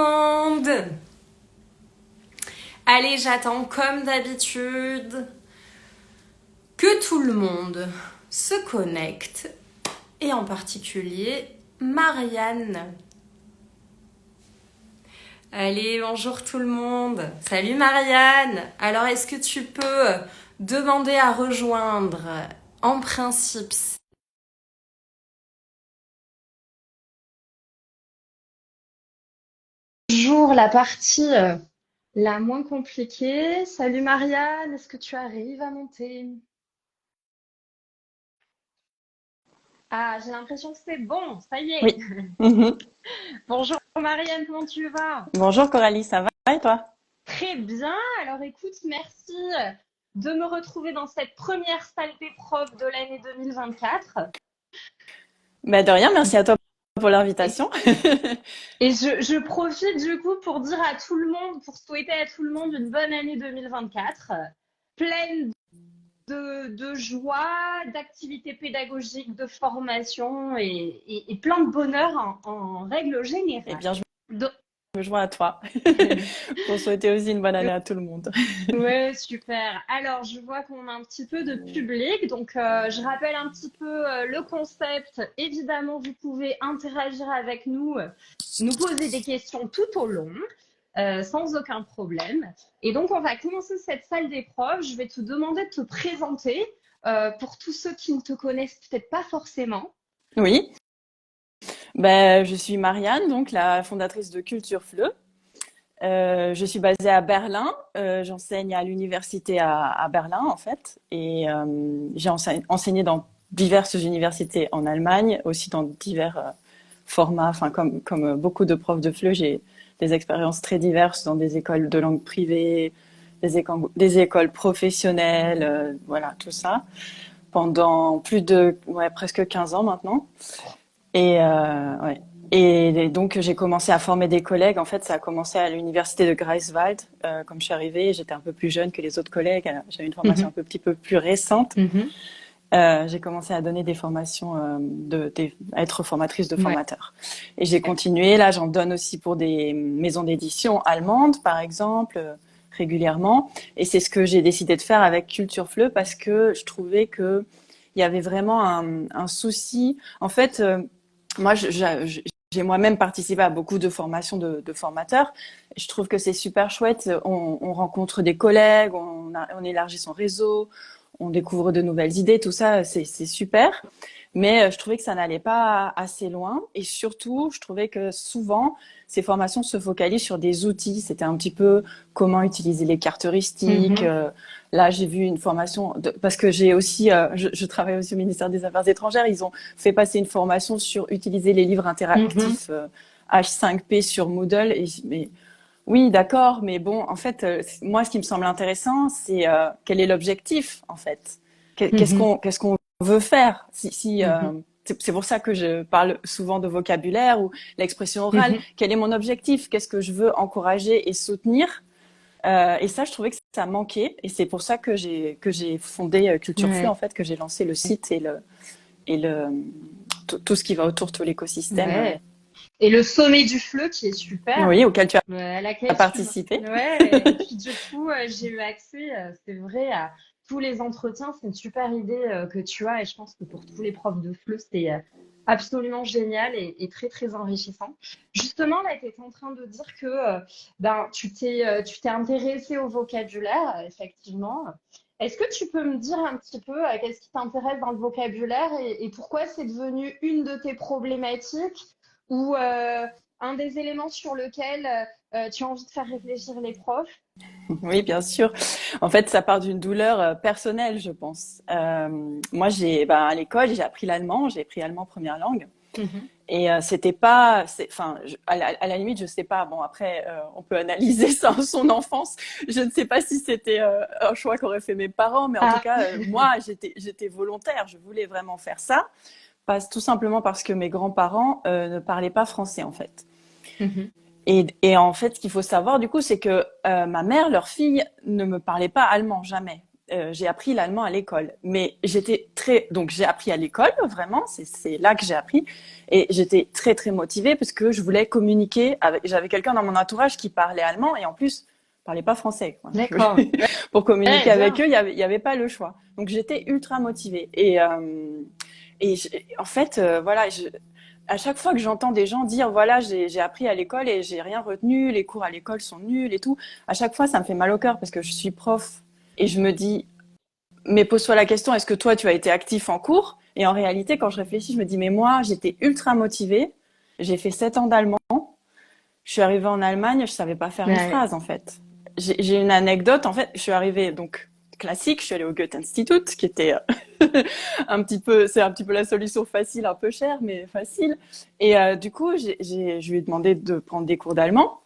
monde! Allez, j'attends comme d'habitude que tout le monde se connecte et en particulier Marianne. Allez, bonjour tout le monde. Salut Marianne. Alors, est-ce que tu peux demander à rejoindre en principe toujours la partie la moins compliquée. Salut Marianne, est-ce que tu arrives à monter? Ah, j'ai l'impression que c'est bon, ça y est. Oui. Mhm. Bonjour Marianne, comment tu vas? Bonjour Coralie, ça va et toi? Très bien. Alors écoute, merci de me retrouver dans cette première salle d'épreuve de l'année 2024. Ben de rien, merci à toi pour Et, l'invitation. et je profite du coup pour dire à tout le monde, pour souhaiter à tout le monde une bonne année 2024, pleine de joie, d'activités pédagogiques, de formation et plein de bonheur en règle Eh générale. bien, je Do- me joins à toi pour souhaiter aussi une bonne année à tout le monde. Ouais, super. Alors, je vois qu'on a un petit peu de public, donc je rappelle un petit peu le concept. Évidemment, vous pouvez interagir avec nous, nous poser des questions tout au long, sans aucun problème. Et donc, on va commencer cette salle d'épreuve. Je vais te demander de te présenter pour tous ceux qui ne te connaissent peut-être pas forcément. Oui, ben, je suis Marianne, donc la fondatrice de Culture Fleu. Je suis basée à Berlin. J'enseigne à l'université à Berlin, en fait. Et j'ai enseigné dans diverses universités en Allemagne, aussi dans divers formats. Enfin, comme beaucoup de profs de FLE, j'ai des expériences très diverses dans des écoles de langue privée, des écoles professionnelles, voilà, tout ça. Pendant plus de, ouais, presque 15 ans maintenant. Et, ouais. Et donc, j'ai commencé à former des collègues. En fait, ça a commencé à l'université de Greifswald. Comme je suis arrivée, j'étais un peu plus jeune que les autres collègues. Alors, j'avais une formation Mhm, un petit peu plus récente. mhm. J'ai commencé à donner des formations, à être formatrice de Ouais. formateurs. Et j'ai continué. Là, j'en donne aussi pour des maisons d'édition allemandes, par exemple, régulièrement. Et c'est ce que j'ai décidé de faire avec Culture Fleu parce que je trouvais que il y avait vraiment un souci. En fait, moi, j'ai moi-même participé à beaucoup de formations de formateurs. Je trouve que c'est super chouette. On rencontre des collègues, on élargit son réseau, on découvre de nouvelles idées. Tout ça, c'est super. Mais je trouvais que ça n'allait pas assez loin. Et surtout, je trouvais que souvent, ces formations se focalisent sur des outils. C'était un petit peu comment utiliser les cartes heuristiques. Mhm, Là, j'ai vu une formation parce que j'ai aussi, je travaille aussi au ministère des Affaires étrangères. Ils ont fait passer une formation sur utiliser les livres mhm, interactifs H5P sur Moodle. Mais oui, d'accord, mais bon, en fait, moi, ce qui me semble intéressant, c'est quel est l'objectif, en fait. mhm, Qu'est-ce qu'on veut faire si mhm, c'est pour ça que je parle souvent de vocabulaire ou l'expression orale. mhm, Quel est mon objectif? Qu'est-ce que je veux encourager et soutenir? Et ça, je trouvais que ça manquait, et c'est pour ça que j'ai fondé Culture Fleu, en ouais. fait, que j'ai lancé le site et le tout ce qui va autour, tout l'écosystème. Ouais. Et le sommet du fleu qui est super, Oui, auquel tu à as laquelle participé. ouais, et puis du coup, j'ai eu accès, c'est vrai, à tous les entretiens. C'est une super idée que tu as et je pense que pour tous les profs de fleu, c'est absolument génial et très, très enrichissant. Justement, là, tu étais en train de dire que ben, tu t'es intéressé au vocabulaire, effectivement. Est-ce que tu peux me dire un petit peu qu'est-ce qui t'intéresse dans le vocabulaire et pourquoi c'est devenu une de tes problématiques? Ou un des éléments sur lequel tu as envie de faire réfléchir les profs. Oui, bien sûr. En fait, ça part d'une douleur personnelle, je pense. Moi, à l'école, j'ai appris l'allemand. J'ai pris allemand première langue. Mhm. Et c'était pas, enfin, à la limite, je sais pas. Bon, après, on peut analyser ça en son enfance. Je ne sais pas si c'était un choix qu'auraient fait mes parents, mais en tout Ah, cas, moi, j'étais volontaire. Je voulais vraiment faire ça, tout simplement parce que mes grands-parents ne parlaient pas français, en fait. mhm. Et en fait, ce qu'il faut savoir, du coup, c'est que ma mère, leur fille, ne me parlait pas allemand, jamais. j'ai appris l'allemand à l'école. Mais donc j'ai appris à l'école, vraiment, c'est là que j'ai appris. Et j'étais très, très motivée parce que je voulais communiquer j'avais quelqu'un dans mon entourage qui parlait allemand et en plus, parlait pas français, quoi. D'accord. Pour communiquer Ouais, avec bien. eux, il y avait pas le choix. Donc j'étais ultra motivée. En fait, voilà, à chaque fois que j'entends des gens dire, voilà, j'ai appris à l'école et j'ai rien retenu, les cours à l'école sont nuls et tout, à chaque fois, ça me fait mal au cœur parce que je suis prof et je me dis, mais pose-toi la question, est-ce que toi, tu as été actif en cours? Et en réalité, quand je réfléchis, je me dis, mais moi, j'étais ultra motivée. J'ai fait 7 ans d'allemand. Je suis arrivée en Allemagne, je savais pas faire une Ouais. phrase, en fait. J'ai une anecdote. En fait, je suis arrivée, donc, classique. Je suis allée au Goethe-Institut, qui était c'est un petit peu la solution facile, un peu chère, mais facile. Et du coup, je lui ai demandé de prendre des cours d'allemand.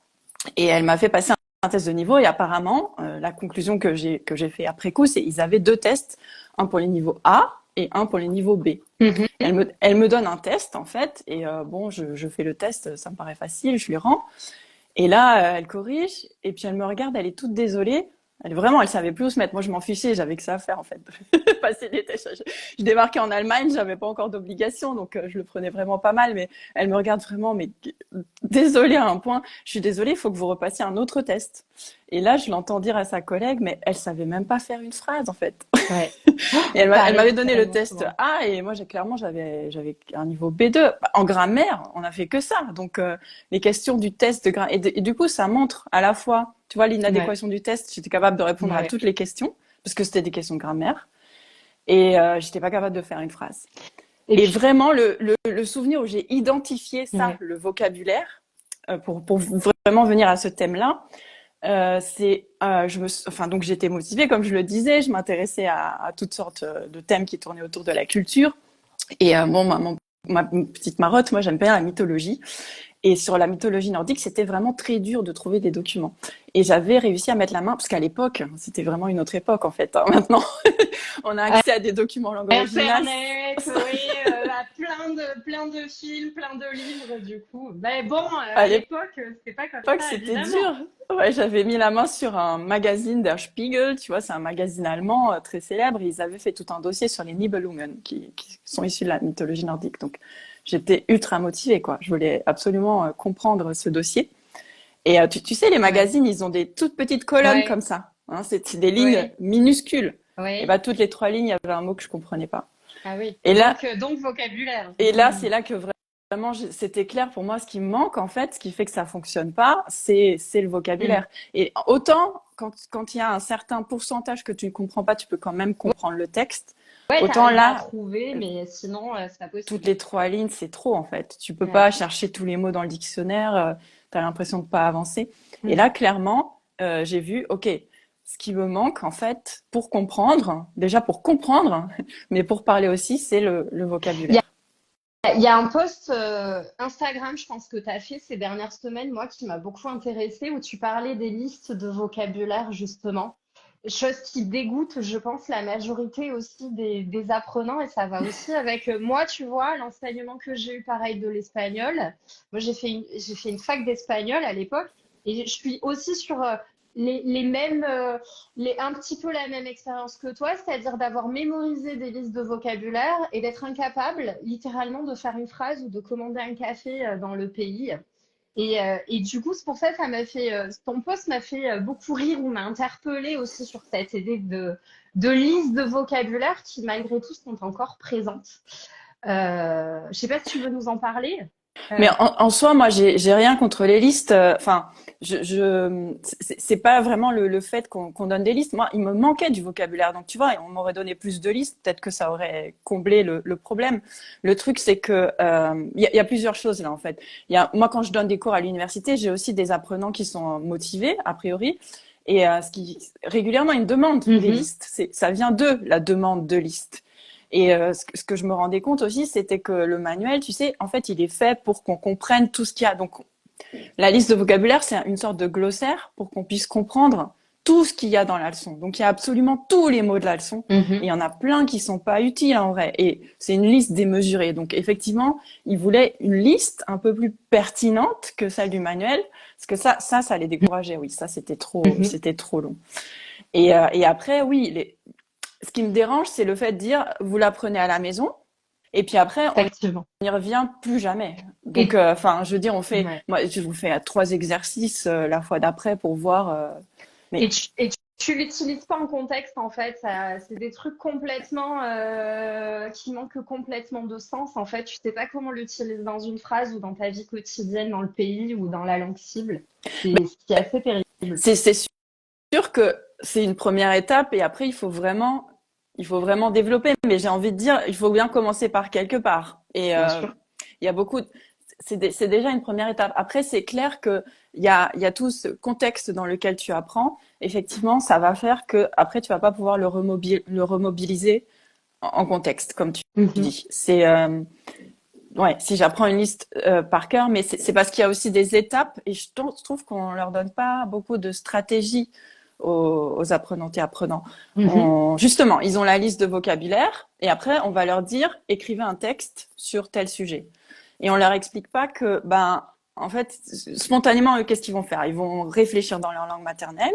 Et elle m'a fait passer un test de niveau. Et apparemment, la conclusion que j'ai fait après coup, c'est qu'ils avaient 2 tests, un pour les niveaux A et un pour les niveaux B. Mhm. Elle me donne un test en fait, et bon, je fais le test, ça me paraît facile, je lui rends. Et là, elle corrige, et puis elle me regarde, elle est toute désolée. Elle savait plus où se mettre. Moi, je m'en fichais, j'avais que ça à faire en fait, passer des tests. Je débarquais en Allemagne, j'avais pas encore d'obligation, donc je le prenais vraiment pas mal. Mais elle me regarde vraiment, mais désolée à un point. Je suis désolée, il faut que vous repassiez un autre test. Et là, je l'entends dire à sa collègue, mais elle savait même pas faire une phrase en fait. Ouais. Et Ça elle m'avait arrive donné le tellement test souvent. A et moi, j'avais un niveau B2. En grammaire, on a fait que ça. Donc, les questions du test de grammaire. Et du coup, ça montre à la fois, tu vois, Ouais. l'inadéquation du test. J'étais capable de répondre à Ouais. toutes les questions parce que c'était des questions de grammaire. Et j'étais pas capable de faire une phrase. Et Et puis, vraiment, le souvenir où j'ai identifié ça, ouais. le vocabulaire, pour vraiment venir à ce thème-là, enfin donc j'étais motivée comme je le disais, je m'intéressais à toutes sortes de thèmes qui tournaient autour de la culture et bon ma petite marotte, moi j'aime bien la mythologie et sur la mythologie nordique c'était vraiment très dur de trouver des documents et j'avais réussi à mettre la main parce qu'à l'époque c'était vraiment une autre époque en fait, hein. Maintenant on a accès à des documents en langue originale. Internet, oui, à plein de films, plein de livres, du coup. Mais bon, À à l'époque, c'était pas comme ça, c'était évidemment. dur. Ouais, j'avais mis la main sur un magazine Der Spiegel, tu vois, c'est un magazine allemand très célèbre. Et ils avaient fait tout un dossier sur les Nibelungen, qui sont issus de la mythologie nordique. Donc, j'étais ultra motivée, quoi. Je voulais absolument comprendre ce dossier. Et tu sais, les Ouais, magazines, ils ont des toutes petites colonnes comme ouais, ça. Hein, c'est des lignes ouais, minuscules. Et ouais. bah, toutes les 3 lignes, il y avait un mot que je comprenais pas. Ah oui. Et là, Donc vocabulaire. Et là, Hmm. c'est là que vraiment, c'était clair pour moi ce qui me manque, en fait, ce qui fait que ça fonctionne pas, c'est le Hmm. vocabulaire. Et autant, quand il y a un certain pourcentage que tu ne comprends pas, tu peux quand même comprendre le texte. Ouais, Autant t'arrives à là, trouver, mais sinon, c'est pas toutes possible. les 3 lignes, c'est trop, en fait. Tu peux Ouais. pas chercher tous les mots dans le dictionnaire, tu as l'impression de pas avancer. Et Hmm. là, clairement, j'ai vu, OK, ce qui me manque, en fait, pour comprendre, déjà pour comprendre, mais pour parler aussi, c'est le Il y a, vocabulaire. il y a un post Instagram, je pense que tu as fait ces dernières semaines, moi, qui m'a beaucoup intéressée, où tu parlais des listes de vocabulaire, justement. Chose qui dégoûte, je pense, la majorité aussi des apprenants, et ça va aussi avec moi, tu vois, l'enseignement que j'ai eu pareil de l'espagnol. Moi, j'ai fait une fac d'espagnol à l'époque, et je suis aussi sur les mêmes, un petit peu la même expérience que toi, c'est-à-dire d'avoir mémorisé des listes de vocabulaire et d'être incapable, littéralement, de faire une phrase ou de commander un café dans le pays. Et du coup, c'est pour ça que ton post m'a fait beaucoup rire ou m'a interpellée aussi sur cette idée de liste de vocabulaire qui, malgré tout, sont encore présentes. Je sais pas si tu veux nous en parler. Mais Euh, en soi, moi, j'ai rien contre les listes. Enfin, c'est pas vraiment le fait qu'on donne des listes. Moi, il me manquait du vocabulaire. Donc, tu vois, on m'aurait donné plus de listes, peut-être que ça aurait comblé le problème. Le truc, c'est que il y a plusieurs choses là, en fait. Moi, quand je donne des cours à l'université, j'ai aussi des apprenants qui sont motivés, a priori. Et régulièrement, ils me demandent des mhm, listes. Ça vient d'eux, la demande de listes. Et ce que je me rendais compte aussi, c'était que le manuel, tu sais, en fait, il est fait pour qu'on comprenne tout ce qu'il y a. Donc, la liste de vocabulaire, c'est une sorte de glossaire pour qu'on puisse comprendre tout ce qu'il y a dans la leçon. Donc, il y a absolument tous les mots de la leçon. Et il mhm. y en a plein qui sont pas utiles en vrai. Et c'est une liste démesurée. Donc, effectivement, il voulait une liste un peu plus pertinente que celle du manuel. Parce que ça les décourageait. Oui, ça, Mhm. c'était trop long. Et après, oui, ce qui me dérange, c'est le fait de dire, vous l'apprenez à la maison, et puis après, on Effectivement. n'y revient plus jamais. Donc, Et, enfin, je veux dire, ouais. moi, je vous fais 3 exercices la fois d'après pour voir. Mais Tu l'utilises pas en contexte, en fait. C'est des trucs complètement qui manquent complètement de sens. En fait, tu sais pas comment l'utiliser dans une phrase ou dans ta vie quotidienne, dans le pays ou dans la langue cible. C'est ce qui est assez terrible. c'est sûr que c'est une première étape, et après, il faut vraiment développer. Mais j'ai envie de dire, il faut bien commencer par quelque part. Et Bien sûr. il y a beaucoup. C'est déjà une première étape. Après, c'est clair que il y a tout ce contexte dans lequel tu apprends. Effectivement, ça va faire que après, tu vas pas pouvoir le remobiliser en contexte, comme tu Mhm. dis. Ouais, si j'apprends une liste par cœur, mais c'est parce qu'il y a aussi des étapes, et je trouve qu'on leur donne pas beaucoup de stratégie aux apprenantes et apprenants. Mhm. Justement, ils ont la liste de vocabulaire, et après, on va leur dire, écrivez un texte sur tel sujet. Et on leur explique pas que, ben, en fait, spontanément, eux, qu'est-ce qu'ils vont faire? Ils vont réfléchir dans leur langue maternelle.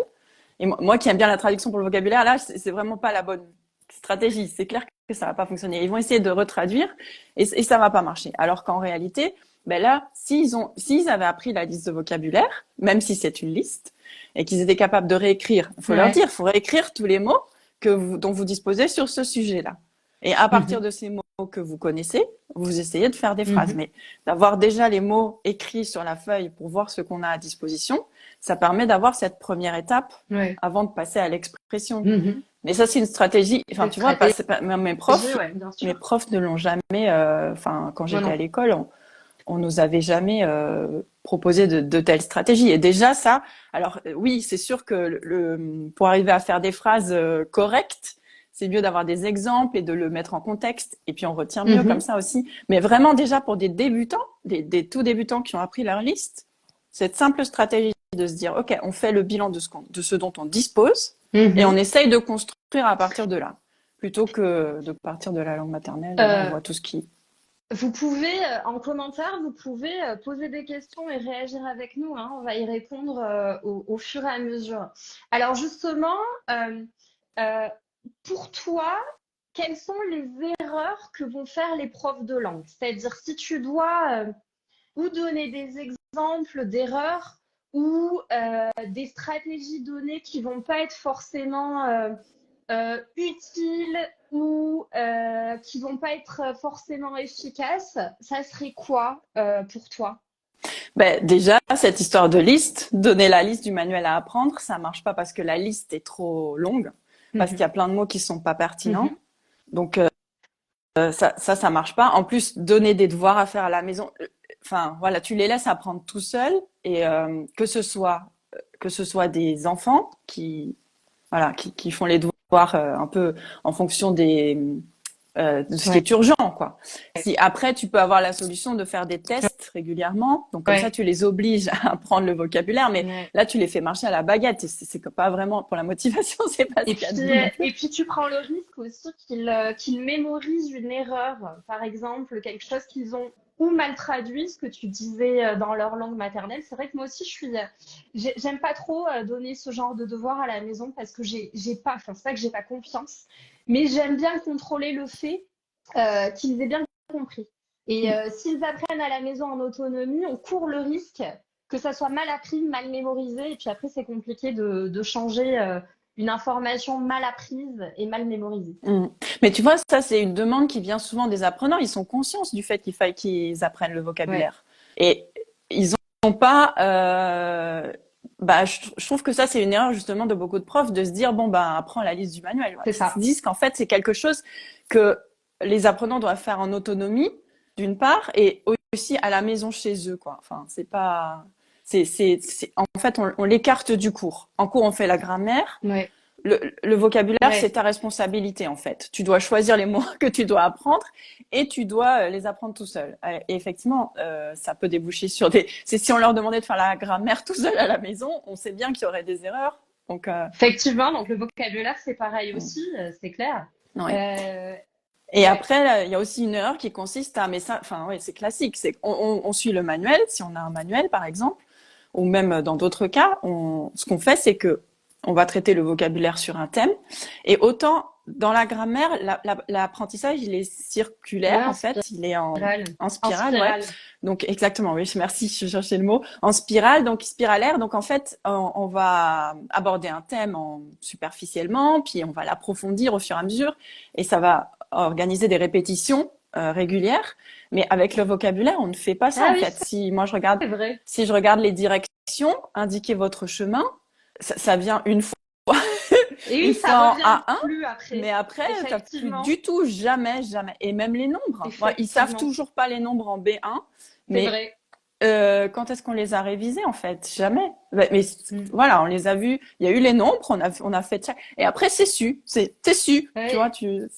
Et moi qui aime bien la traduction pour le vocabulaire, là, c'est vraiment pas la bonne stratégie. C'est clair que ça va pas fonctionner. Ils vont essayer de retraduire, et ça va pas marcher. Alors qu'en réalité, ben là, s'ils avaient appris la liste de vocabulaire, même si c'est une liste, et qu'ils étaient capables de réécrire, il faut leur Ouais. dire, il faut réécrire tous les mots dont vous disposez sur ce sujet-là. Et à partir Mhm. de ces mots que vous connaissez, vous essayez de faire des phrases. Mhm. Mais d'avoir déjà les mots écrits sur la feuille pour voir ce qu'on a à disposition, ça permet d'avoir cette première étape Ouais. avant de passer à l'expression. Mhm. Mais ça, c'est une stratégie. Enfin, Cette tu vois, stratégie, ouais, bien mes sûr. profs ne l'ont jamais. Enfin, quand Moi j'étais non à plus. l'école, on nous avait jamais proposé de telles stratégies. Et déjà, ça. Alors, oui, c'est sûr que pour arriver à faire des phrases correctes, c'est mieux d'avoir des exemples et de le mettre en contexte. Et puis, on retient mieux comme Mhm. ça aussi. Mais vraiment, déjà, pour des débutants, des tout débutants qui ont appris leur liste, cette simple stratégie de se dire, OK, on fait le bilan de ce dont on dispose et on Mhm. essaye de construire à partir de là, plutôt que de partir de la langue maternelle. Et là, on Euh, voit tout ce qui. Vous pouvez, en commentaire, vous pouvez poser des questions et réagir avec nous, hein. On va y répondre au fur et à mesure. Alors justement, euh, euh, pour toi, quelles sont les erreurs que vont faire les profs de langue? C'est-à-dire si tu dois ou donner des exemples d'erreurs ou des stratégies données qui vont pas être forcément utiles ou qui vont pas être forcément efficaces, ça serait quoi pour toi? Ben, déjà, cette histoire de liste, donner la liste du manuel à apprendre, ça marche pas parce que la liste est trop longue, parce qu'il y Mhm, a plein de mots qui sont pas pertinents. mhm, Donc, ça marche pas. En plus, donner des devoirs à faire à la maison, enfin, voilà, tu les laisses apprendre tout seul, et que ce soit des enfants voilà, qui font les devoirs un peu en fonction de ce qui ouais, est urgent, quoi. Si après, tu peux avoir la solution de faire des tests régulièrement, donc comme ça, ouais, tu les obliges à apprendre le vocabulaire, mais ouais. là, tu les fais marcher à la baguette. C'est pas vraiment pour la motivation, c'est pas ce qu'il y a de bon non plus. Et puis tu prends le risque aussi qu'ils mémorisent une erreur, par exemple, quelque chose qu'ils ont ou mal traduit, ce que tu disais dans leur langue maternelle. C'est vrai que moi aussi, j'aime pas trop donner ce genre de devoir à la maison parce que j'ai pas, enfin, c'est pas que j'ai pas confiance, mais j'aime bien contrôler le fait qu'ils aient bien compris. Et s'ils apprennent à la maison en autonomie, on court le risque que ça soit mal appris, mal mémorisé, et puis après, c'est compliqué de changer une information mal apprise et mal mémorisée. Mm. Mais tu vois, ça, c'est une demande qui vient souvent des apprenants. Ils sont conscients du fait qu'il faille qu'ils apprennent le Ouais, vocabulaire. Et ils n'ont pas. Bah, je trouve que ça, c'est une erreur justement de beaucoup de profs de se dire bon, bah, apprends la liste du manuel. c'est Ils se ça. disent qu'en fait, c'est quelque chose que les apprenants doivent faire en autonomie, d'une part, et aussi à la maison chez eux, quoi. Enfin, c'est pas. En fait, on l'écarte du cours. En cours, on fait la grammaire. Ouais, Le vocabulaire, c'est ouais. ta responsabilité en fait. Tu dois choisir les mots que tu dois apprendre, et tu dois les apprendre tout seul. Et effectivement, ça peut déboucher sur des. C'est si on leur demandait de faire la grammaire tout seul à la maison, on sait bien qu'il y aurait des erreurs. Donc, Effectivement, donc le vocabulaire, c'est pareil aussi, c'est clair. ouais. Euh, Et ouais, après, là, il y a aussi une erreur qui consiste à, mais ça, enfin, ouais, c'est classique. C'est qu'on suit le manuel, si on a un manuel par exemple, ou même dans d'autres cas, ce qu'on fait, c'est que on va traiter le vocabulaire sur un thème. Et autant dans la grammaire, l'apprentissage, il est Ouais, circulaire, en fait, il est en en spirale, ouais. spirale. Donc, exactement, oui, merci, je cherchais le mot. En spirale, donc spiralaire. Donc, en fait, on va aborder un thème superficiellement, puis on va l'approfondir au fur et à mesure, et ça va organiser des répétitions régulières. Mais avec le vocabulaire, on ne fait pas ça, Ah en oui, fait. c'est vrai. Si je regarde les directions, indiquer votre chemin, ça vient Et une oui, ça fois en revient A1, plus mais après. après, t'as plus Effectivement, du tout, jamais, jamais. Et même les nombres. Ouais, ils savent effectivement, toujours pas les nombres en B1, c'est mais vrai. quand est-ce qu'on les a révisés en fait? Jamais. Mais Mm. voilà, on les a vus. Il y a eu les nombres, on a fait check. Et après, c'est su. Tu vois, Ouais. c'est Je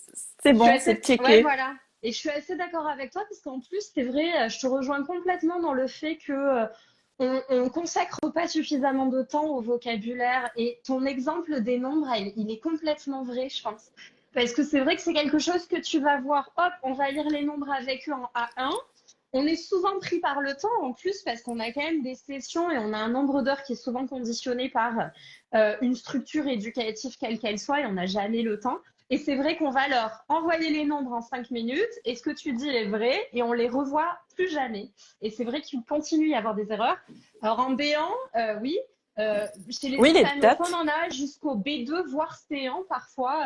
suis bon, c'est assez, ouais, checké. voilà. Et je suis assez d'accord avec toi parce qu'en plus, c'est vrai, je te rejoins complètement dans le fait que on consacre pas suffisamment de temps au vocabulaire. Et ton exemple des nombres, il est complètement vrai, je pense. Parce que c'est vrai que c'est quelque chose que tu vas voir. Hop, on va lire les nombres avec eux en A1. On est souvent pris par le temps en plus parce qu'on a quand même des sessions et on a un nombre d'heures qui est souvent conditionné par une structure éducative quelle qu'elle soit et on n'a jamais le temps. Et c'est vrai qu'on va leur envoyer les nombres en 5 minutes et ce que tu dis est vrai et on les revoit plus jamais. Et c'est vrai qu'il continue à y avoir des erreurs. Alors en B1, oui, chez les Oui, les hispanophones, dates. on a jusqu'au B2, voire C1 parfois,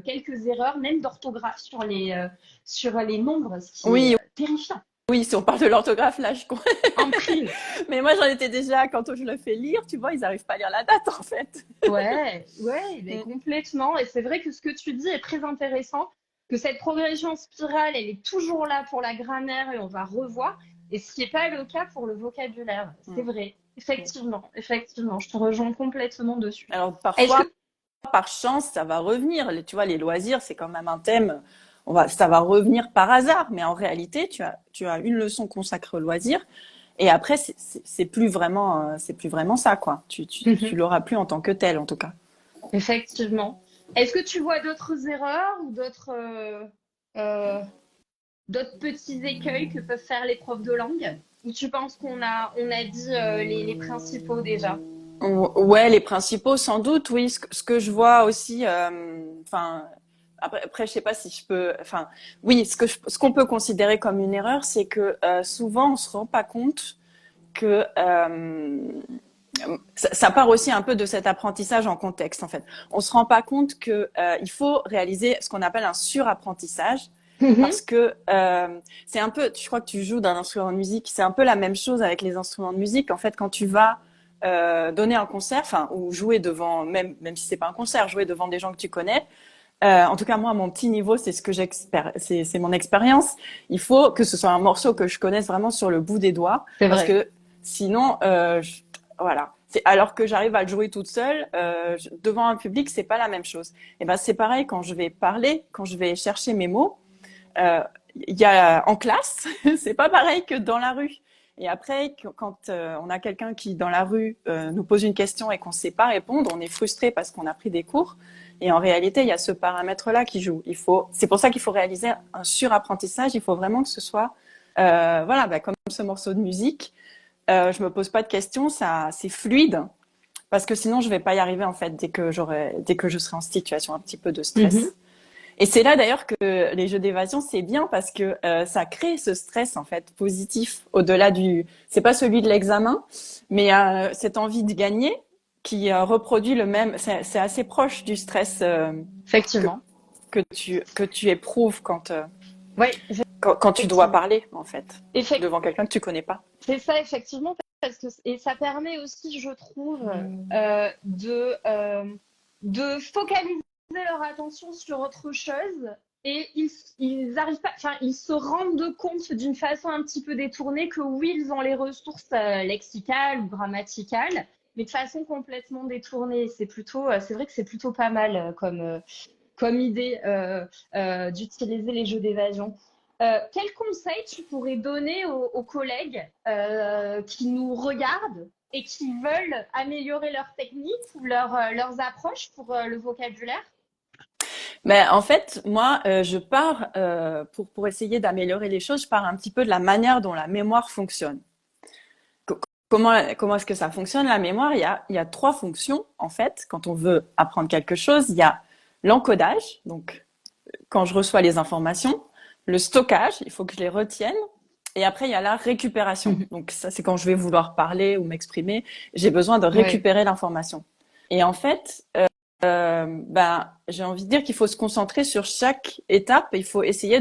quelques erreurs, même d'orthographe sur les nombres, ce qui est Oui, terrifiant. oui, si on parle de l'orthographe, là, je comprends. En prime. Mais moi, j'en étais déjà, quand je le fais lire, tu vois, ils n'arrivent pas à lire la date, en fait. Ouais, ouais, mais Mm. complètement. Et c'est vrai que ce que tu dis est très intéressant, que cette progression spirale, elle est toujours là pour la grammaire et on va revoir. Et ce qui n'est pas le cas pour le vocabulaire. C'est Mm. vrai. Effectivement, effectivement, je te rejoins complètement dessus. Alors, Est-ce parfois, que par chance, ça va revenir. Tu vois, les loisirs, c'est quand même un thème. Ça va revenir par hasard, mais en réalité, tu as une leçon consacrée aux loisirs, et après, c'est plus vraiment ça, quoi. Tu Mhm. l'auras plus en tant que tel, en tout cas. Effectivement. Est-ce que tu vois d'autres erreurs ou euh, d'autres petits écueils que peuvent faire les profs de langue? Ou tu penses qu'on a dit les principaux déjà? Ouais, les principaux, sans doute, oui. Ce que je vois aussi, enfin, après, je sais pas si je peux, enfin, oui, ce qu'on peut considérer comme une erreur, c'est que souvent, on se rend pas compte que ça part aussi un peu de cet apprentissage en contexte, en fait. On se rend pas compte que il faut réaliser ce qu'on appelle un surapprentissage, Mhm. parce que c'est un peu, je crois que tu joues d'un instrument de musique, c'est un peu la même chose avec les instruments de musique. En fait, quand tu vas donner un concert, enfin, ou jouer devant, même si c'est pas un concert, jouer devant des gens que tu connais. En tout cas, moi, à mon petit niveau, c'est ce que c'est mon expérience. Il faut que ce soit un morceau que je connaisse vraiment sur le bout des doigts, C'est parce vrai. que sinon, voilà. Alors que j'arrive à le jouer toute seule devant un public, c'est pas la même chose. Et ben, c'est pareil quand je vais parler, quand je vais chercher mes mots. Euh, Il y a en classe, c'est pas pareil que dans la rue. Et après, quand on a quelqu'un qui dans la rue nous pose une question et qu'on ne sait pas répondre, on est frustré parce qu'on a pris des cours. Et en réalité, il y a ce paramètre-là qui joue. C'est pour ça qu'il faut réaliser un surapprentissage. Il faut vraiment que ce soit, voilà, bah, comme ce morceau de musique. Je me pose pas de questions, c'est fluide, parce que sinon je vais pas y arriver en fait dès que je serai en situation un petit peu de Mhm. stress. Et c'est là d'ailleurs que les jeux d'évasion, c'est bien parce que ça crée ce stress en fait positif au-delà c'est pas celui de l'examen, mais cette envie de gagner qui reproduit le même, c'est assez proche du stress que, Effectivement. que tu éprouves Oui, quand tu dois effectivement. parler en fait Effect- devant quelqu'un que tu connais pas. c'est ça, effectivement, parce que et ça permet aussi, je trouve, de focaliser leur attention sur autre chose et ils arrivent pas, enfin, ils se rendent compte d'une façon un petit peu détournée que oui, ils ont les ressources lexicales ou grammaticales, mais de façon complètement détournée. C'est vrai que c'est plutôt pas mal comme idée d'utiliser les jeux d'évasion. Quel conseil tu pourrais donner aux collègues qui nous regardent et qui veulent améliorer leur technique ou leurs approches pour le vocabulaire? Mais en fait, moi, je pars pour essayer d'améliorer les choses. Je pars un petit peu de la manière dont la mémoire fonctionne. comment est-ce que ça fonctionne, la mémoire? Il y a trois fonctions, en fait, quand on veut apprendre quelque chose. Il y a l'encodage, donc quand je reçois les informations, le stockage, il faut que je les retienne. Et après, il y a la récupération. Mhm. Donc ça, c'est quand je vais vouloir parler ou m'exprimer, j'ai besoin de Ouais. récupérer l'information. Et en fait, j'ai envie de dire qu'il faut se concentrer sur chaque étape. Il faut essayer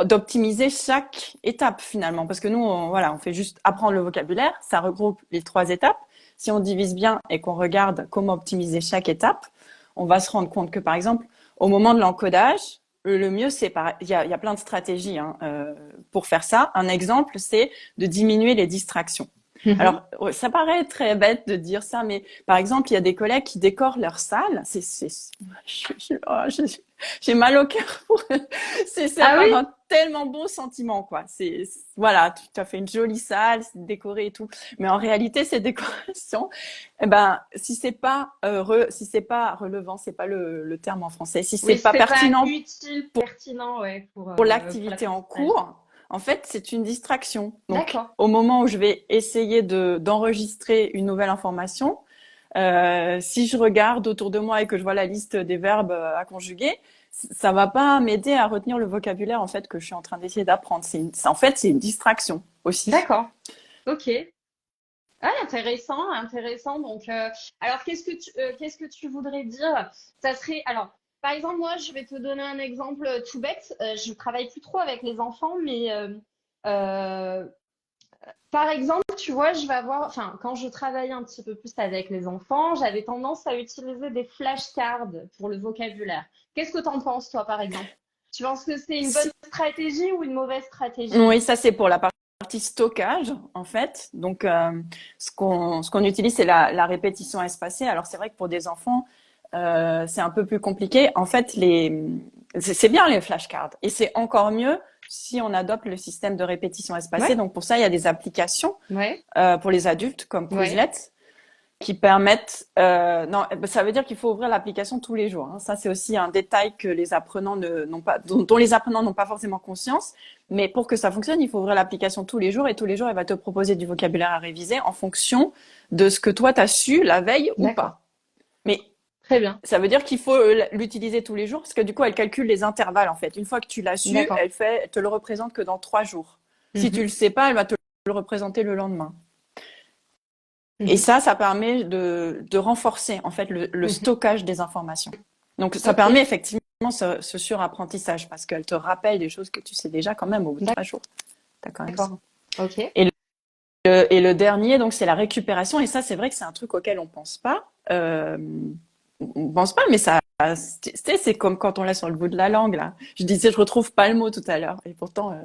d'optimiser chaque étape finalement, parce que nous, on fait juste apprendre le vocabulaire. Ça regroupe les trois étapes. Si on divise bien et qu'on regarde comment optimiser chaque étape, on va se rendre compte que par exemple, au moment de l'encodage, le mieux, il y a plein de stratégies pour faire ça. Un exemple, c'est de diminuer les distractions. Mhm. Alors, ça paraît très bête de dire ça, mais par exemple, il y a des collègues qui décorent leur salle. J'ai mal au cœur pour ça Ah part oui? d'un tellement beau sentiment, quoi. Voilà, tu as fait une jolie salle, c'est décoré et tout. Mais en réalité, ces décorations, eh ben, si c'est pas relevant, c'est pas le terme en français. Si c'est Oui, pas c'est pas pertinent utile, pertinent, ouais, pour pour l'activité en l'apprentissage. cours, en fait, c'est une distraction. Donc, D'accord. au moment où je vais essayer d'enregistrer une nouvelle information, si je regarde autour de moi et que je vois la liste des verbes à conjuguer, ça va pas m'aider à retenir le vocabulaire en fait que je suis en train d'essayer d'apprendre. En fait, c'est une distraction aussi. D'accord. Ok. Ah, intéressant, intéressant. Donc, alors, qu'est-ce que tu voudrais dire? Ça serait, alors, par exemple, moi, je vais te donner un exemple tout bête. Je travaille plus trop avec les enfants, mais euh, par exemple, tu vois, je vais avoir, enfin, quand je travaillais un petit peu plus avec les enfants, j'avais tendance à utiliser des flashcards pour le vocabulaire. Qu'est-ce que tu en penses, toi, par exemple? Tu penses que c'est une bonne Si- stratégie ou une mauvaise stratégie? Oui, ça c'est pour la partie stockage en fait. Donc, ce qu'on utilise, c'est la répétition espacée. Alors, c'est vrai que pour des enfants, c'est un peu plus compliqué. En fait, c'est bien les flashcards et c'est encore mieux si on adopte le système de répétition espacée. Ouais, Donc, pour ça, il y a des applications ouais, pour les adultes comme ouais. Quizlet qui permettent. Non, ça veut dire qu'il faut ouvrir l'application tous les jours, hein. Ça, c'est aussi un détail que les apprenants n'ont pas, dont les apprenants n'ont pas forcément conscience. Mais pour que ça fonctionne, il faut ouvrir l'application tous les jours et tous les jours, elle va te proposer du vocabulaire à réviser en fonction de ce que toi t'as su la veille ou D'accord. pas. Mais Très bien. ça veut dire qu'il faut l'utiliser tous les jours parce que du coup, elle calcule les intervalles en fait. Une fois que tu l'as su, D'accord. elle te le représente que dans 3 jours. Si tu Mhm, le sais pas, elle va te le représenter le lendemain. Et mhm, ça permet de renforcer en fait le mhm. stockage des informations. Donc ça Ok, permet effectivement ce surapprentissage parce qu'elle te rappelle des choses que tu sais déjà quand même au bout de 3 jours. T'as quand même ça. d'accord. Ok. Et le dernier, donc, c'est la récupération. Et ça, c'est vrai que c'est un truc auquel on pense pas. On pense pas, mais ça, c'est comme quand on l'a sur le bout de la langue, là. Je disais, je retrouve pas le mot tout à l'heure. Et pourtant,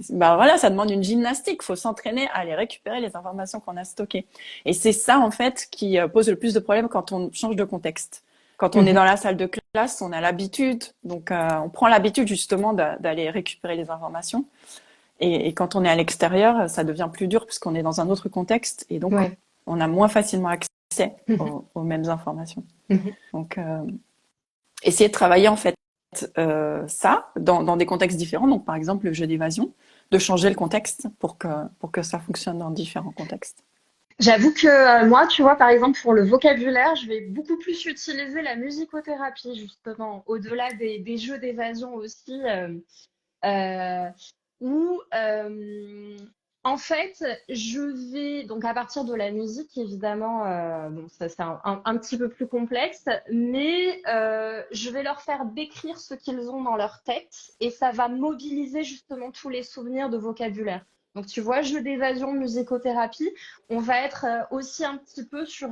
bah voilà, ça demande une gymnastique. Il faut s'entraîner à aller récupérer les informations qu'on a stockées. Et c'est ça, en fait, qui pose le plus de problèmes quand on change de contexte. Quand on est Mhm. dans la salle de classe, on a l'habitude, donc on prend l'habitude justement d'aller récupérer les informations. Et quand on est à l'extérieur, ça devient plus dur puisqu'on est dans un autre contexte et donc Ouais. on a moins facilement accès Mhm, aux mêmes informations. mhm. Donc, essayer de travailler en fait ça dans des contextes différents. Donc, par exemple, le jeu d'évasion, de changer le contexte pour que ça fonctionne dans différents contextes. J'avoue que moi, tu vois, par exemple, pour le vocabulaire, je vais beaucoup plus utiliser la musicothérapie, justement, au-delà des jeux d'évasion aussi. Euh, où en fait je vais donc à partir de la musique évidemment bon ça c'est un petit peu plus complexe mais je vais leur faire décrire ce qu'ils ont dans leur tête et ça va mobiliser justement tous les souvenirs de vocabulaire. Donc tu vois, jeu d'évasion, musicothérapie, on va être aussi un petit peu sur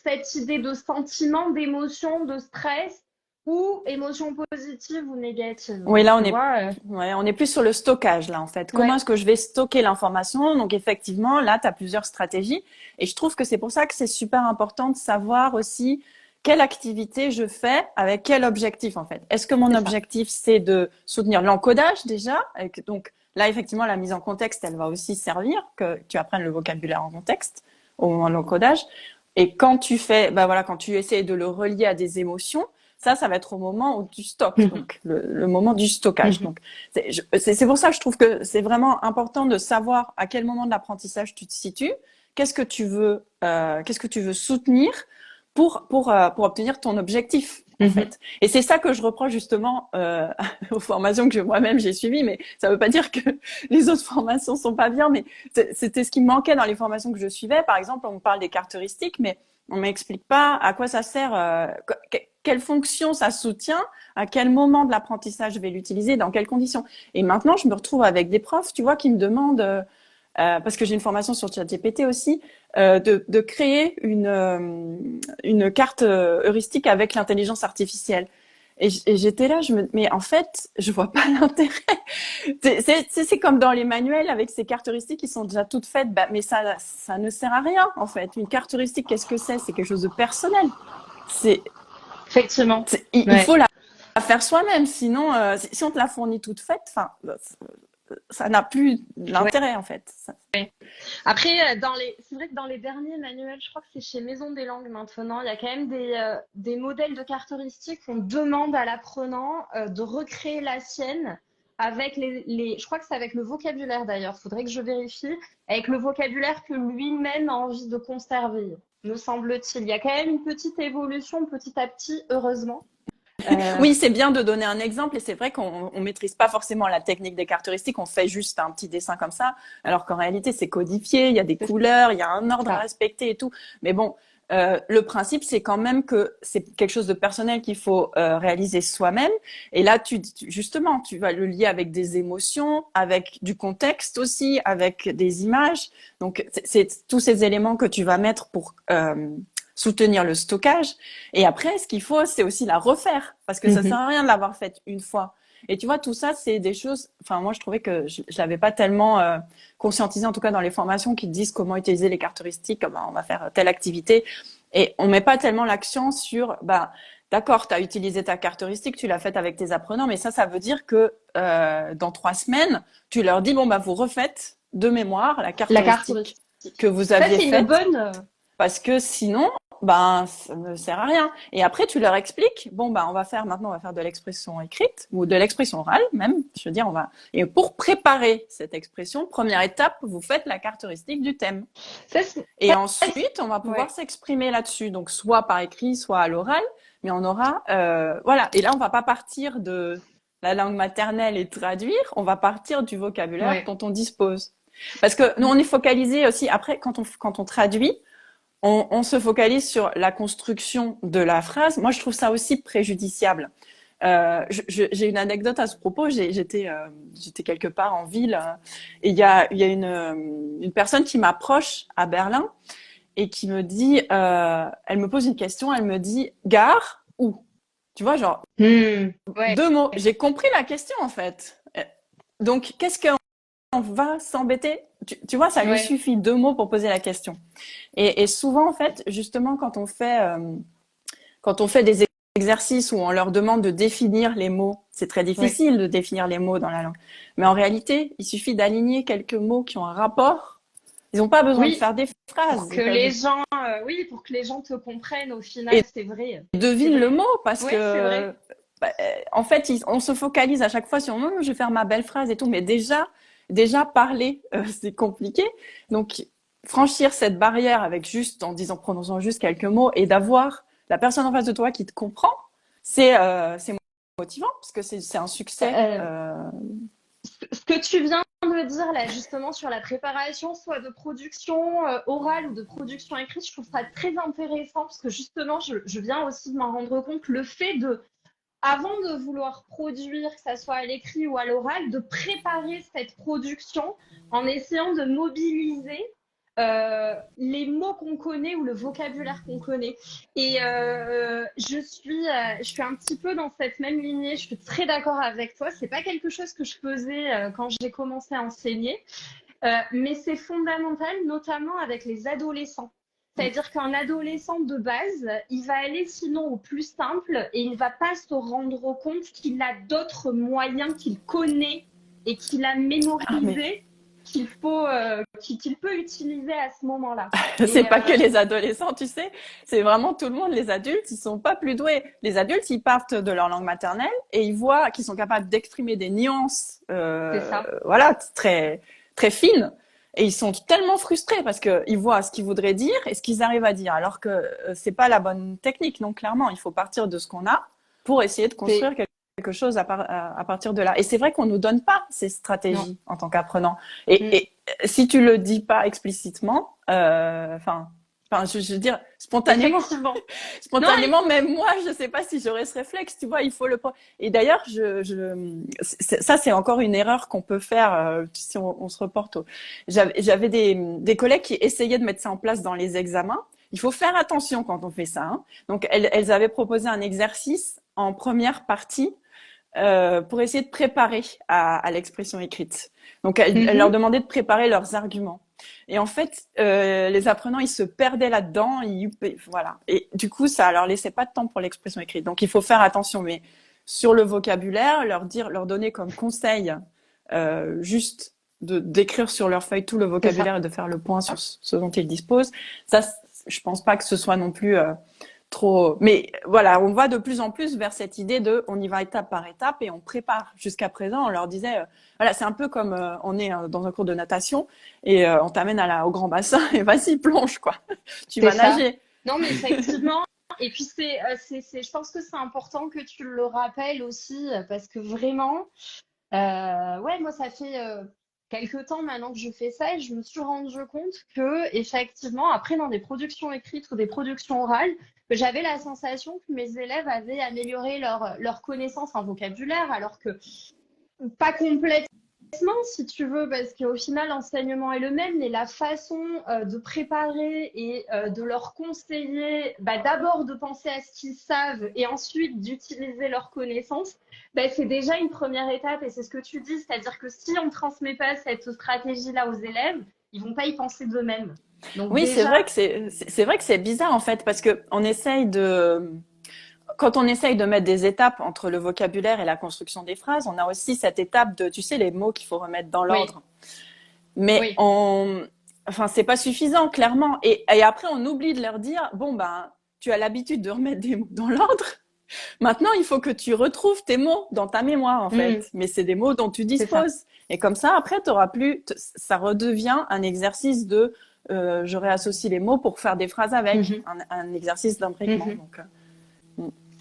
cette idée de sentiment, d'émotion, de stress ou émotion positive ou négative. Oui, Donc, là, tu vois, on est plus sur le stockage, là, en fait. Comment ouais, est-ce que je vais stocker l'information? Donc, effectivement, là, tu as plusieurs stratégies. Et je trouve que c'est pour ça que c'est super important de savoir aussi quelle activité je fais avec quel objectif, en fait. Est-ce que mon c'est ça. objectif, c'est de soutenir l'encodage, déjà? Donc, là, effectivement, la mise en contexte, elle va aussi servir, que tu apprennes le vocabulaire en contexte au moment de l'encodage. Et quand tu fais, bah voilà, quand tu essaies de le relier à des émotions, Ça va être au moment où tu stockes, Mhm. donc le moment du stockage. Mhm. Donc, c'est pour ça que je trouve que c'est vraiment important de savoir à quel moment de l'apprentissage tu te situes, qu'est-ce que tu veux soutenir pour obtenir ton objectif, en Mhm. fait. Et c'est ça que je reproche justement aux formations que moi-même j'ai suivies, mais ça veut pas dire que les autres formations sont pas bien, mais c'était ce qui me manquait dans les formations que je suivais. Par exemple, on me parle des cartes heuristiques, mais on m'explique pas à quoi ça sert, quelle fonction ça soutient, à quel moment de l'apprentissage je vais l'utiliser, dans quelles conditions. Et maintenant, je me retrouve avec des profs, tu vois, qui me demandent, parce que j'ai une formation sur ChatGPT aussi, de créer une carte heuristique avec l'intelligence artificielle. Et j'étais là, mais en fait, je vois pas l'intérêt. C'est comme dans les manuels avec ces carte heuristiques qui sont déjà toutes faites, bah, mais ça ne sert à rien en fait. Une carte heuristique, qu'est-ce que c'est? C'est quelque chose de personnel. C'est, Effectivement. il Ouais. faut la faire soi-même, sinon, si on te la fournit toute faite, enfin, ça n'a plus Ouais. l'intérêt en fait. Après, c'est vrai que dans les derniers manuels, je crois que c'est chez Maison des Langues maintenant, il y a quand même des modèles de cartes heuristiques qu'on demande à l'apprenant de recréer la sienne avec je crois que c'est avec le vocabulaire d'ailleurs, faudrait que je vérifie, avec le vocabulaire que lui-même a envie de conserver, me semble-t-il. Il y a quand même une petite évolution petit à petit, heureusement. Euh, Oui, c'est bien de donner un exemple et c'est vrai qu'on ne maîtrise pas forcément la technique des cartes heuristiques, on fait juste un petit dessin comme ça, alors qu'en réalité c'est codifié, il y a des c'est couleurs, il y a un ordre à ça. respecter et tout. Mais bon, le principe c'est quand même que c'est quelque chose de personnel qu'il faut réaliser soi-même. Et là, justement, tu vas le lier avec des émotions, avec du contexte aussi, avec des images. Donc c'est tous ces éléments que tu vas mettre pour soutenir le stockage. Et après, ce qu'il faut, c'est aussi la refaire, parce que ça sert Mhm. à rien de l'avoir faite une fois. Et tu vois, tout ça, c'est des choses. Enfin, moi, je trouvais que je l'avais pas tellement conscientisé, en tout cas dans les formations qui disent comment utiliser les cartes heuristiques, comment on va faire telle activité. Et on met pas tellement l'accent sur, bah, d'accord, tu as utilisé ta carte heuristique, tu l'as faite avec tes apprenants, mais ça veut dire que dans 3 semaines, tu leur dis, bon, bah, vous refaites de mémoire la carte La carte heuristique heuristique. que vous Ça, aviez c'est une faite bonne. parce que sinon, ben, ça ne sert à rien. Et après, tu leur expliques, bon, ben, on va faire de l'expression écrite ou de l'expression orale même. Je veux dire, et pour préparer cette expression, première étape, vous faites la carte heuristique du thème. Et ensuite, on va pouvoir Ouais. s'exprimer là-dessus. Donc, soit par écrit, soit à l'oral. Mais on aura, voilà. Et là, on va pas partir de la langue maternelle et traduire. On va partir du vocabulaire Ouais. dont on dispose. Parce que nous, on est focalisé aussi, après, quand on traduit, on se focalise sur la construction de la phrase. Moi, je trouve ça aussi préjudiciable. J'ai une anecdote à ce propos. J'étais quelque part en ville et il y a une personne qui m'approche à Berlin et qui me dit, elle me pose une question, elle me dit gare où? Tu vois, genre Ouais. 2 mots. J'ai compris la question en fait. Donc, qu'est-ce qu'on va s'embêter? Tu vois, ça lui Ouais. suffit 2 mots pour poser la question. Et souvent, en fait, justement, quand on fait des exercices où on leur demande de définir les mots, c'est très Ouais. difficile de définir les mots dans la langue. Mais en réalité, il suffit d'aligner quelques mots qui ont un rapport. Ils n'ont pas besoin de Oui, faire des pour phrases. que les gens, oui, pour que les gens te comprennent au final, Et c'est vrai. C'est devinent le vrai. mot parce Ouais, c'est vrai. que, en fait, on se focalise à chaque fois sur, je vais faire ma belle phrase et tout. Mais déjà parler, c'est compliqué. Donc, franchir cette barrière avec prononçant juste quelques mots et d'avoir la personne en face de toi qui te comprend, c'est motivant parce que c'est un succès. Euh, Ce que tu viens de dire là, justement, sur la préparation, soit de production orale ou de production écrite, je trouve ça très intéressant parce que justement, je viens aussi de m'en rendre compte, le fait avant de vouloir produire, que ça soit à l'écrit ou à l'oral, de préparer cette production en essayant de mobiliser les mots qu'on connaît ou le vocabulaire qu'on connaît. Et je suis un petit peu dans cette même lignée. Je suis très d'accord avec toi. C'est pas quelque chose que je faisais quand j'ai commencé à enseigner, mais c'est fondamental, notamment avec les adolescents. C'est-à-dire qu'un adolescent de base, il va aller sinon au plus simple et il ne va pas se rendre compte qu'il a d'autres moyens qu'il connaît et qu'il a Ah mais mémorisés. qu'il peut utiliser à ce moment-là. C'est Et pas que les adolescents, tu sais, c'est vraiment tout le monde. Les adultes, ils sont pas plus doués. Les adultes, ils partent de leur langue maternelle et ils voient qu'ils sont capables d'exprimer des nuances, c'est ça. voilà, très très fines. Et ils sont tellement frustrés parce que ils voient ce qu'ils voudraient dire et ce qu'ils arrivent à dire, alors que c'est pas la bonne technique. Donc clairement, il faut partir de ce qu'on a pour essayer de C'est construire quelque chose à partir de là. Et c'est vrai qu'on nous donne pas ces non. stratégies en tant qu'apprenants. Mm. Et si tu le dis pas explicitement, je veux dire, spontanément, Effectivement. Non, spontanément, même moi, je sais pas si j'aurais ce réflexe, tu vois, il faut le. Et d'ailleurs, ça, c'est encore une erreur qu'on peut faire si on se reporte au. J'avais des collègues qui essayaient de mettre ça en place dans les examens. Il faut faire attention quand on fait ça, hein. Donc, elles avaient proposé un exercice en première partie pour essayer de préparer à l'expression écrite. Donc, elle leur mhm. demandait de préparer leurs arguments. Et en fait, les apprenants, ils se perdaient là-dedans. Voilà. Et du coup, ça leur laissait pas de temps pour l'expression écrite. Donc, il faut faire attention. Mais sur le vocabulaire, leur donner comme conseil juste d'écrire sur leur feuille tout le C'est ça. vocabulaire et de faire le point sur ce dont ils disposent. Ça, je pense pas que ce soit non plus trop. Mais voilà, on va de plus en plus vers cette idée de on y va étape par étape et on prépare. Jusqu'à présent, on leur disait, voilà, c'est un peu comme on est dans un cours de natation et on t'amène au grand bassin et vas-y, plonge, quoi. Tu C'est vas ça. nager. Non, mais effectivement. Et puis je pense que c'est important que tu le rappelles aussi parce que vraiment, ouais, moi ça fait quelque temps maintenant que je fais ça et je me suis rendu compte que effectivement, après dans des productions écrites ou des productions orales, que j'avais la sensation que mes élèves avaient amélioré leur connaissance en vocabulaire, alors que pas complètement, si tu veux, parce qu'au final, l'enseignement est le même, mais la façon de préparer et de leur conseiller, bah, d'abord de penser à ce qu'ils savent et ensuite d'utiliser leurs connaissances, bah, c'est déjà une première étape. Et c'est ce que tu dis, c'est-à-dire que si on ne transmet pas cette stratégie-là aux élèves, ils vont pas y penser d'eux-mêmes. Donc Oui, c'est déjà, vrai que c'est vrai que c'est bizarre en fait parce que on essaye de quand on essaye de mettre des étapes entre le vocabulaire et la construction des phrases, on a aussi cette étape de, tu sais, les mots qu'il faut remettre dans oui, l'ordre. Mais oui, enfin, c'est pas suffisant, clairement. Et après, on oublie de leur dire, bon, ben, tu as l'habitude de remettre des mots dans l'ordre. Maintenant, il faut que tu retrouves tes mots dans ta mémoire, en mmh, fait. Mais c'est des mots dont tu c'est ça. disposes. Et comme ça, après, t'auras plus, ça redevient un exercice de, je réassocie les mots pour faire des phrases avec, Mhm, un exercice d'imbriquement. mhm. Donc,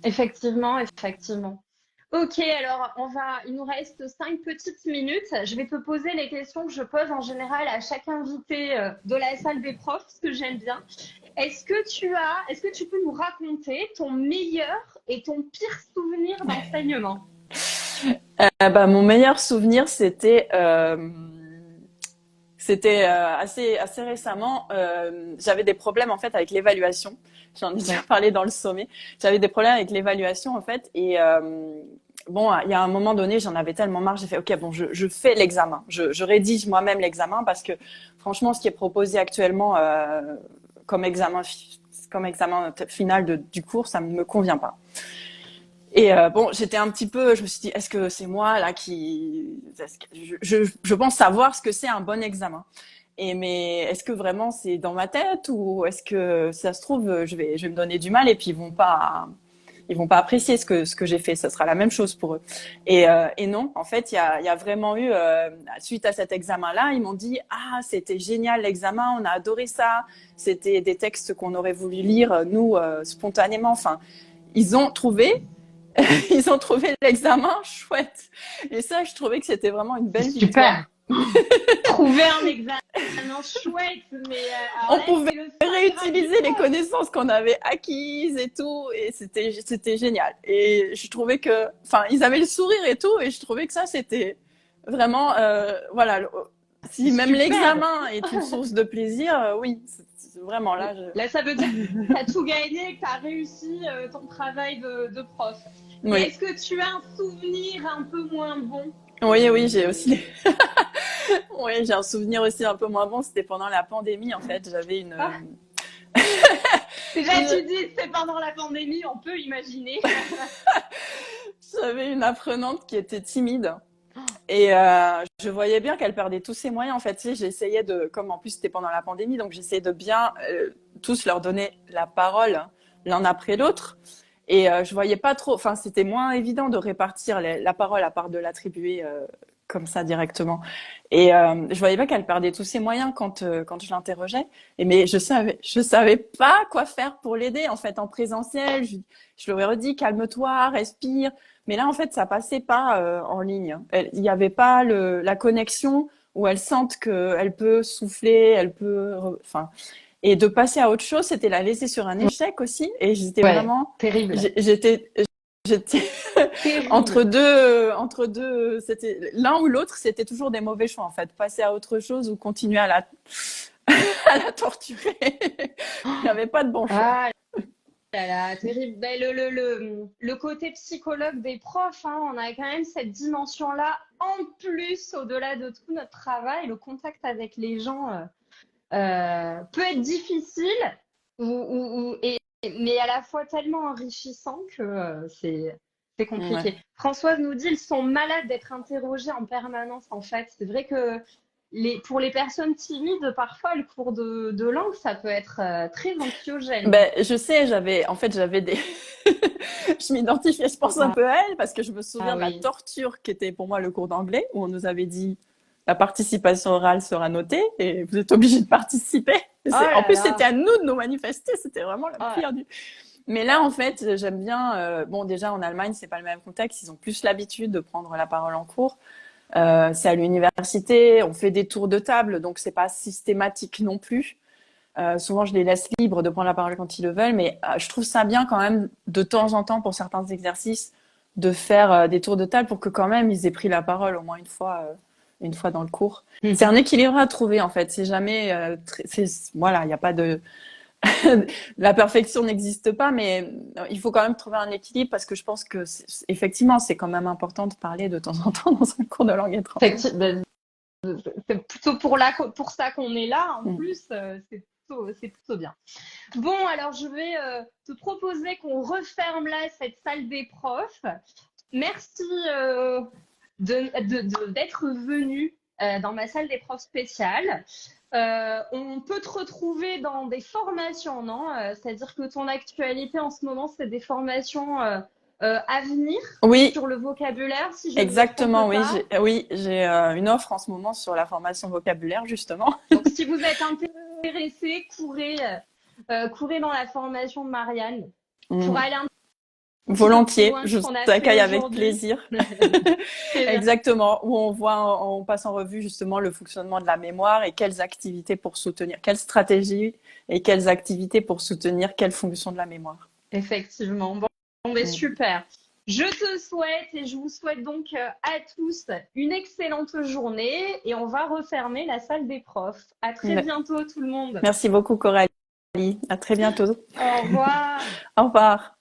Effectivement, effectivement. Ok, alors il nous reste 5 petites minutes. Je vais te poser les questions que je pose en général à chaque invité de la salle des profs, ce que j'aime bien. Est-ce que tu peux nous raconter ton meilleur et ton pire souvenir d'enseignement? bah, mon meilleur souvenir, c'était assez récemment. J'avais des problèmes en fait avec l'évaluation. J'en ai déjà Ouais. parlé dans le sommet. J'avais des problèmes avec l'évaluation en fait. Et bon, il y a un moment donné, j'en avais tellement marre. J'ai fait OK, bon, je fais l'examen. Je rédige moi-même l'examen parce que franchement, ce qui est proposé actuellement comme examen final du cours, ça ne me convient pas. Et bon, j'étais un petit peu, je me suis dit, est-ce que c'est moi là je pense savoir ce que c'est un bon examen. Mais est-ce que vraiment c'est dans ma tête ou est-ce que si ça se trouve, je vais me donner du mal et puis ils vont pas apprécier ce que j'ai fait. Ça sera la même chose pour eux. Et non, en fait, il y a vraiment eu, suite à cet examen-là, ils m'ont dit, ah, c'était génial l'examen, on a adoré ça. C'était des textes qu'on aurait voulu lire, nous, spontanément. Enfin, ils ont trouvé ils ont trouvé l'examen chouette. Et ça, je trouvais que c'était vraiment une C'est belle super. victoire. Trouver un examen chouette, mais alors On là, pouvait c'est le saint graal du réutiliser les prof. connaissances qu'on avait acquises et tout, et c'était génial. Et je trouvais que, enfin, ils avaient le sourire et tout, et je trouvais que ça, c'était vraiment, voilà, C'est si même super. l'examen est une source de plaisir, oui, c'est vraiment là. Là, ça veut dire que tu as tout gagné, que tu as réussi ton travail de prof. Et Oui, est-ce que tu as un souvenir un peu moins bon? oui, oui, j'ai aussi, oui, j'ai un souvenir aussi un peu moins bon. C'était pendant la pandémie, en fait, j'avais Ah, déjà, une, tu dis que c'est pendant la pandémie, on peut imaginer. j'avais une apprenante qui était timide Et je voyais bien qu'elle perdait tous ses moyens. En fait, tu sais, j'essayais de, comme en plus c'était pendant la pandémie, donc j'essayais de bien tous leur donner la parole l'un après l'autre. Et je voyais pas trop, enfin, c'était moins évident de répartir la parole à part de l'attribuer comme ça directement. Et je voyais pas qu'elle perdait tous ses moyens quand je l'interrogeais. Et mais je savais pas quoi faire pour l'aider en fait en présentiel. Je lui aurais dit calme-toi, respire. Mais là en fait ça passait pas en ligne. Il y avait pas la connexion où elle sente qu'elle peut souffler, elle peut, enfin, et de passer à autre chose, c'était la laisser sur un échec aussi. Et j'étais Ouais, vraiment, terrible. j'étais Terrible. entre deux, c'était l'un ou l'autre, c'était toujours des mauvais choix en fait. Passer à autre chose ou continuer à la, à la torturer. Il n'y avait pas de bon choix. Ah là là, terrible. Ben, le côté psychologue des profs, hein, on a quand même cette dimension-là en plus, au-delà de tout notre travail, le contact avec les gens peut être difficile, mais à la fois tellement enrichissant que c'est Ouais. compliqué. Françoise nous dit, ils sont malades d'être interrogés en permanence, en fait. C'est vrai que pour les personnes timides, parfois, le cours de langue, ça peut être très anxiogène. Ben, je sais, j'avais des, je m'identifiais, je pense un Ah, peu à elle parce que je me souviens ah de la oui. torture qui était pour moi le cours d'anglais où on nous avait dit la participation orale sera notée et vous êtes obligé de participer. Oh En là plus, c'était là. à nous de nous manifester, c'était vraiment la Oh, pire du. Mais là, en fait, j'aime bien. Bon, déjà en Allemagne, c'est pas le même contexte. Ils ont plus l'habitude de prendre la parole en cours. C'est à l'université, on fait des tours de table, donc c'est pas systématique non plus. Souvent, je les laisse libres de prendre la parole quand ils le veulent, mais je trouve ça bien quand même de temps en temps pour certains exercices de faire des tours de table pour que quand même ils aient pris la parole au moins une fois dans le cours. C'est un mhm. équilibre à trouver en fait. C'est jamais, voilà, il n'y a pas de la perfection n'existe pas, mais il faut quand même trouver un équilibre parce que je pense que effectivement c'est quand même important de parler de temps en temps dans un cours de langue étrangère. Ben, c'est plutôt pour ça qu'on est là. En Mm. plus, c'est plutôt bien. Bon, alors je vais te proposer qu'on referme là cette salle des profs. Merci d'être venu dans ma salle des profs spéciale. On peut te retrouver dans des formations, non? C'est-à-dire que ton actualité en ce moment, c'est des formations à venir Oui, sur le vocabulaire, si je ne me trompe exactement. Oui, pas. j'ai une offre en ce moment sur la formation vocabulaire justement. Donc, si vous êtes intéressé, courez dans la formation de Marianne pour Mm. aller un petit peu plus Volontiers, loin que je ce qu'on a fait t'accueille avec aujourd'hui. plaisir. Très bien. Exactement, où on passe en revue justement le fonctionnement de la mémoire et quelles activités pour soutenir, quelles stratégies et quelles activités pour soutenir quelle fonction de la mémoire. Effectivement. Bon, ben, Mm. super. Je te souhaite et je vous souhaite donc à tous une excellente journée et on va refermer la salle des profs. À très bientôt tout le monde. Merci beaucoup Coralie, à très bientôt. Au revoir. Au revoir.